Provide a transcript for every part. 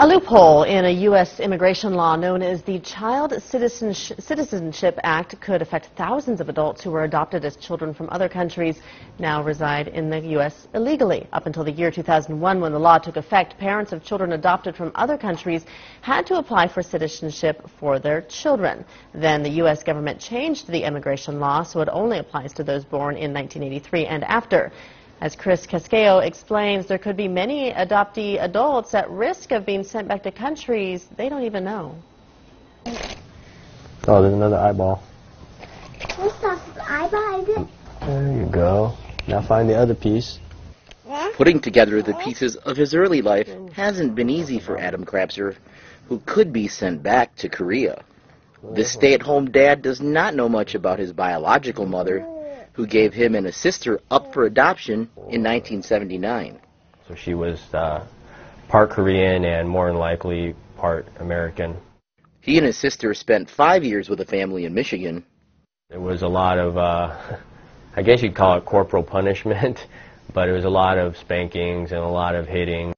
A loophole in a U.S. immigration law known as the Child Citizenship Act could affect thousands of adults who were adopted as children from other countries now reside in the U.S. illegally. Up until the year 2001, when the law took effect, parents of children adopted from other countries had to apply for citizenship for their children. Then the U.S. government changed the immigration law so it only applies to those born in 1983 and after. As Chris Casquejo explains, there could be many adoptee adults at risk of being sent back to countries they don't even know. Oh, there's another eyeball. What's that eyeball? There you go. Now find the other piece. Putting together the pieces of his early life hasn't been easy for Adam Krapser, who could be sent back to Korea. This stay-at-home dad does not know much about his biological mother, who gave him and his sister up for adoption in 1979. So she was part Korean and more than likely part American. He and his sister spent 5 years with a family in Michigan. There was a lot of, I guess you'd call it corporal punishment, but it was a lot of spankings and a lot of hitting.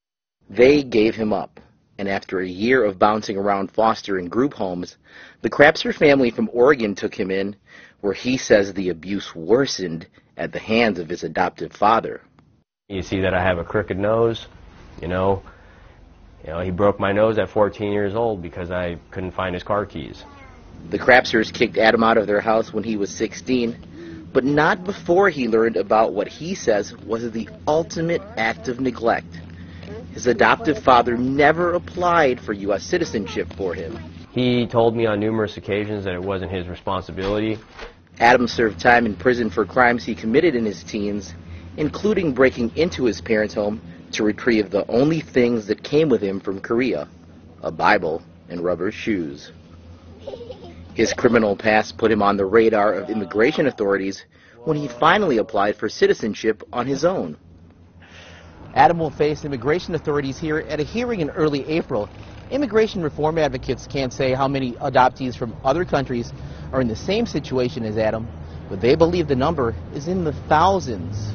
They gave him up, and after a year of bouncing around foster and group homes, the Krapser family from Oregon took him in, where he says the abuse worsened at the hands of his adoptive father. You see that I have a crooked nose, you know, he broke my nose at 14 years old because I couldn't find his car keys. The Krapsers kicked Adam out of their house when he was 16, but not before he learned about what he says was the ultimate act of neglect. His adoptive father never applied for U.S. citizenship for him. He told me on numerous occasions that it wasn't his responsibility. Adam served time in prison for crimes he committed in his teens, including breaking into his parents' home to retrieve the only things that came with him from Korea, a Bible and rubber shoes. His criminal past put him on the radar of immigration authorities when he finally applied for citizenship on his own. Adam will face immigration authorities here at a hearing in early April. Immigration reform advocates can't say how many adoptees from other countries are in the same situation as Adam, but they believe the number is in the thousands.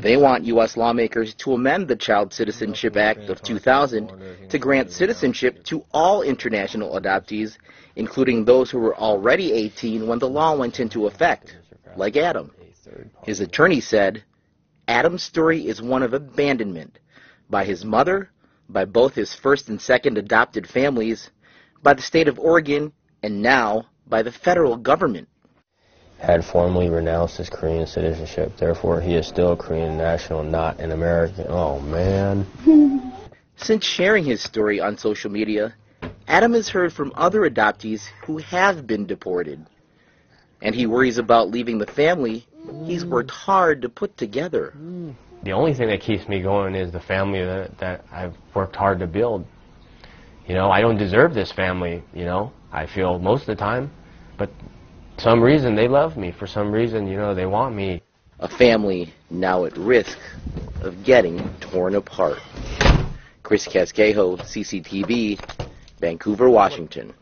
They want U.S. lawmakers to amend the Child Citizenship Act of 2000 to grant citizenship to all international adoptees, including those who were already 18 when the law went into effect, like Adam. His attorney said, Adam's story is one of abandonment by his mother, by both his first and second adopted families, by the state of Oregon, and now by the federal government. Had formally renounced his Korean citizenship, therefore he is still a Korean national, not an American. Oh, man. Since sharing his story on social media, Adam has heard from other adoptees who have been deported, and he worries about leaving the family he's worked hard to put together. The only thing that keeps me going is the family that I've worked hard to build. I don't deserve this family, I feel most of the time, but for some reason they love me. For some reason, they want me. A family now at risk of getting torn apart. Chris Casquejo, CCTV, Vancouver, Washington.